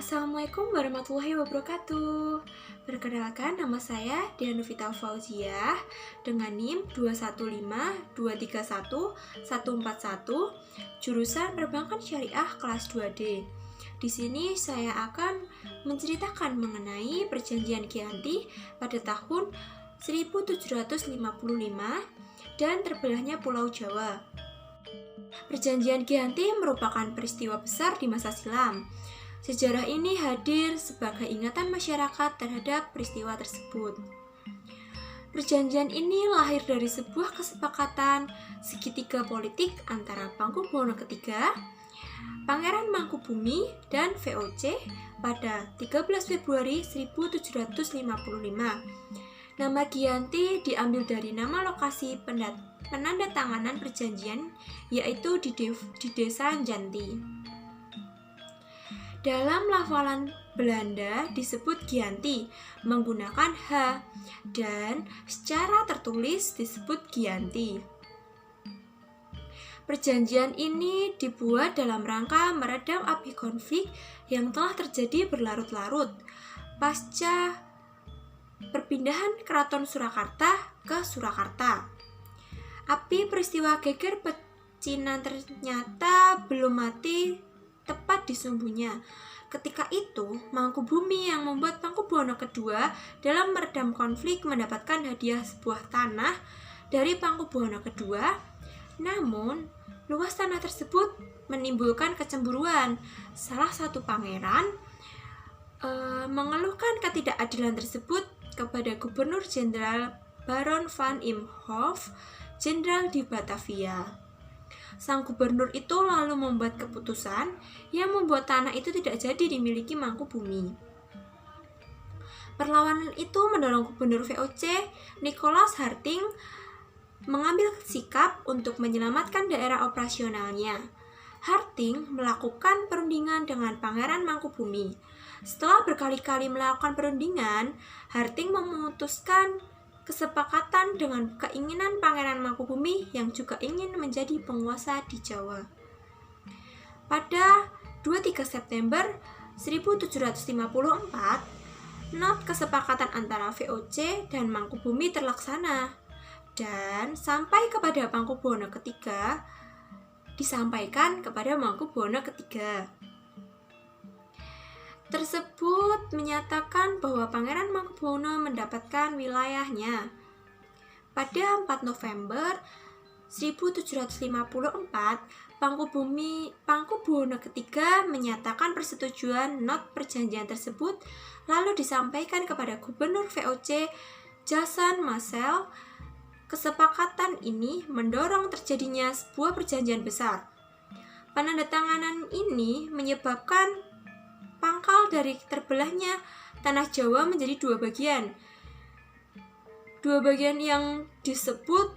Assalamualaikum warahmatullahi wabarakatuh. Perkenalkan, nama saya Dian Novita Fauziah dengan NIM 215231141, jurusan Perbankan Syariah kelas 2D. Di sini saya akan menceritakan mengenai Perjanjian Giyanti pada tahun 1755 dan terbelahnya Pulau Jawa. Perjanjian Giyanti merupakan peristiwa besar di masa silam. Sejarah ini hadir sebagai ingatan masyarakat terhadap peristiwa tersebut. Perjanjian ini lahir dari sebuah kesepakatan segitiga politik antara Pakubuwono III, Pangeran Mangkubumi, dan VOC pada 13 Februari 1755. Nama Giyanti diambil dari nama lokasi penandatanganan perjanjian, yaitu di Desa Janti. Dalam lafalan Belanda disebut Giyanti menggunakan H dan secara tertulis disebut Giyanti. Perjanjian ini dibuat dalam rangka meredam api konflik yang telah terjadi berlarut-larut pasca perpindahan Keraton Surakarta ke Surakarta. Api peristiwa geger pecinan ternyata belum mati tepat di sumbunya. Ketika itu, Mangkubumi yang membuat Pakubuwono II dalam meredam konflik mendapatkan hadiah sebuah tanah dari Pakubuwono II. Namun, luas tanah tersebut menimbulkan kecemburuan. Salah satu pangeran mengeluhkan ketidakadilan tersebut kepada Gubernur Jenderal Baron van Imhoff, Jenderal di Batavia. Sang gubernur itu lalu membuat keputusan yang membuat tanah itu tidak jadi dimiliki Mangkubumi. Perlawanan itu mendorong Gubernur VOC Nicholas Harting mengambil sikap untuk menyelamatkan daerah operasionalnya. Harting melakukan perundingan dengan Pangeran Mangkubumi. Setelah berkali-kali melakukan perundingan, Harting memutuskan kesepakatan dengan keinginan Pangeran Mangkubumi yang juga ingin menjadi penguasa di Jawa. Pada 23 September 1754, not kesepakatan antara VOC dan Mangkubumi terlaksana dan sampai kepada Pakubuwono III disampaikan kepada Mangkubwono III. Tersebut menyatakan bahwa Pangeran Mangkubwono mendapatkan wilayahnya. Pada 4 November 1754, Pakubuwono III menyatakan persetujuan not perjanjian tersebut, lalu disampaikan kepada Gubernur VOC Jason Marcel. Kesepakatan ini mendorong terjadinya sebuah perjanjian besar. Penandatanganan ini menyebabkan pangkal dari terbelahnya tanah Jawa menjadi dua bagian. Dua bagian yang disebut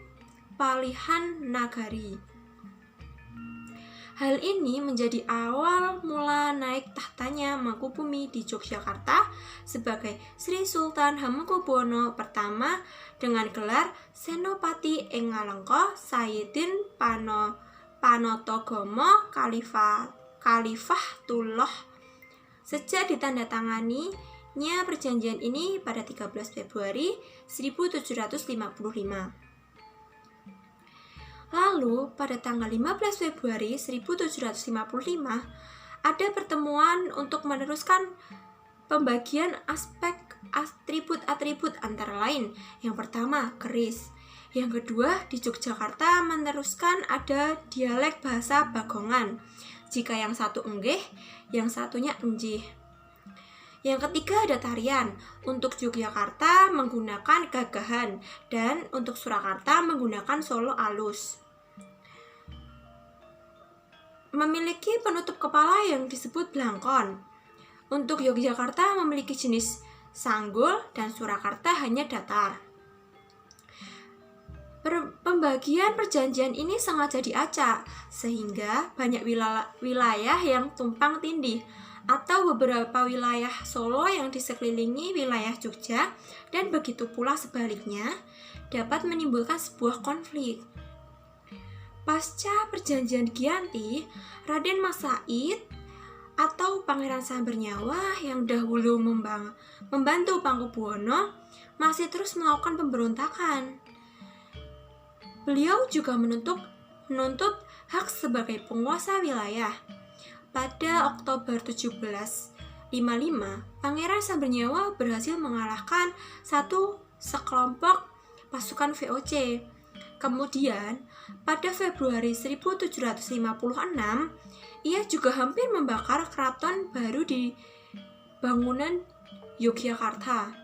Palihan Nagari. Hal ini menjadi awal mula naik tahtanya Mangkubumi di Yogyakarta sebagai Sri Sultan Hamengkubuwono I dengan gelar Senopati ing Ngalengka Sayyidin Panatagomo Khalifatullah. Sejak ditandatanganinya perjanjian ini pada 13 Februari 1755. Lalu pada tanggal 15 Februari 1755 ada pertemuan untuk meneruskan pembagian aspek atribut-atribut antara lain. Yang pertama, keris. Yang kedua, di Yogyakarta meneruskan ada dialek bahasa Bagongan. Jika yang satu enggih, yang satunya enjih. Yang ketiga ada tarian. Untuk Yogyakarta menggunakan gagahan dan untuk Surakarta menggunakan solo alus. Memiliki penutup kepala yang disebut blangkon. Untuk Yogyakarta memiliki jenis sanggul dan Surakarta hanya datar. Pembagian perjanjian ini sengaja diacak sehingga banyak wilayah yang tumpang tindih atau beberapa wilayah Solo yang disekelilingi wilayah Jogja dan begitu pula sebaliknya dapat menimbulkan sebuah konflik. Pasca perjanjian Giyanti, Raden Mas Said atau Pangeran Sambernyawa yang dahulu membantu Pakubuwono masih terus melakukan pemberontakan. Beliau juga menuntut hak sebagai penguasa wilayah. Pada Oktober 1755, Pangeran Sambernyawa berhasil mengalahkan sekelompok pasukan VOC. Kemudian, pada Februari 1756, ia juga hampir membakar keraton baru di bangunan Yogyakarta.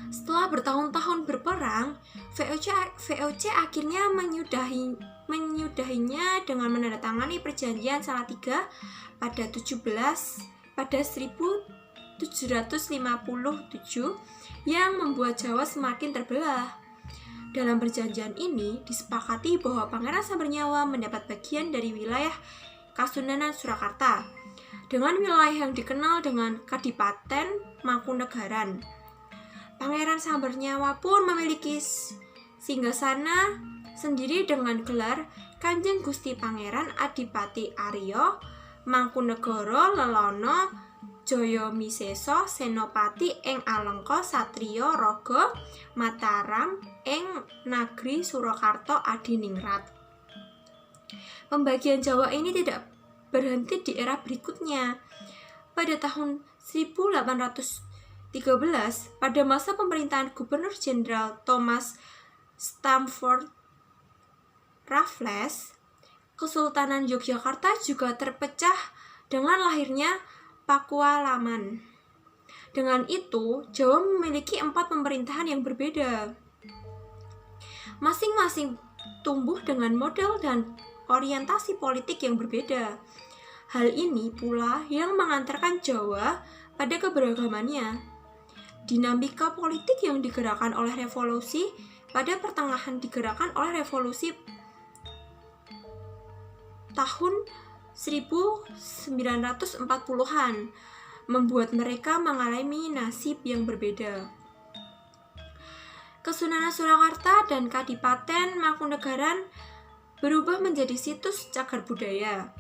Setelah bertahun-tahun berperang, VOC akhirnya menyudahinya dengan menandatangani perjanjian Salatiga pada 1757 yang membuat Jawa semakin terbelah. Dalam perjanjian ini disepakati bahwa Pangeran Sambernyawa mendapat bagian dari wilayah Kasunanan Surakarta dengan wilayah yang dikenal dengan Kadipaten Mangkunegaran. Pangeran Sambernyawa pun memiliki singgasana sendiri dengan gelar Kanjeng Gusti Pangeran Adipati Arya Mangkunegara Lelono Jaya Misesa Senopati ing Alengka Satriya Raga Mataram ing Nagri Surakarta Adiningrat. Pembagian Jawa ini tidak berhenti di era berikutnya. Pada tahun 1813, pada masa pemerintahan Gubernur Jenderal Thomas Stamford Raffles, Kesultanan Yogyakarta juga terpecah dengan lahirnya Pakualaman. Dengan itu, Jawa memiliki 4 pemerintahan yang berbeda. Masing-masing tumbuh dengan model dan orientasi politik yang berbeda. Hal ini pula yang mengantarkan Jawa pada keberagamannya. Dinamika politik yang digerakkan oleh revolusi pada pertengahan digerakkan oleh revolusi tahun 1940-an membuat mereka mengalami nasib yang berbeda. Kesunanan Surakarta dan Kadipaten Mangkunegaran berubah menjadi situs cagar budaya.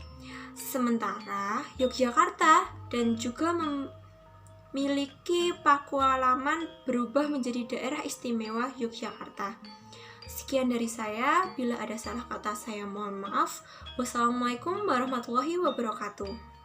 Sementara Yogyakarta dan juga memiliki Pakualaman berubah menjadi daerah istimewa Yogyakarta. Sekian dari saya, bila ada salah kata saya mohon maaf. Wassalamualaikum warahmatullahi wabarakatuh.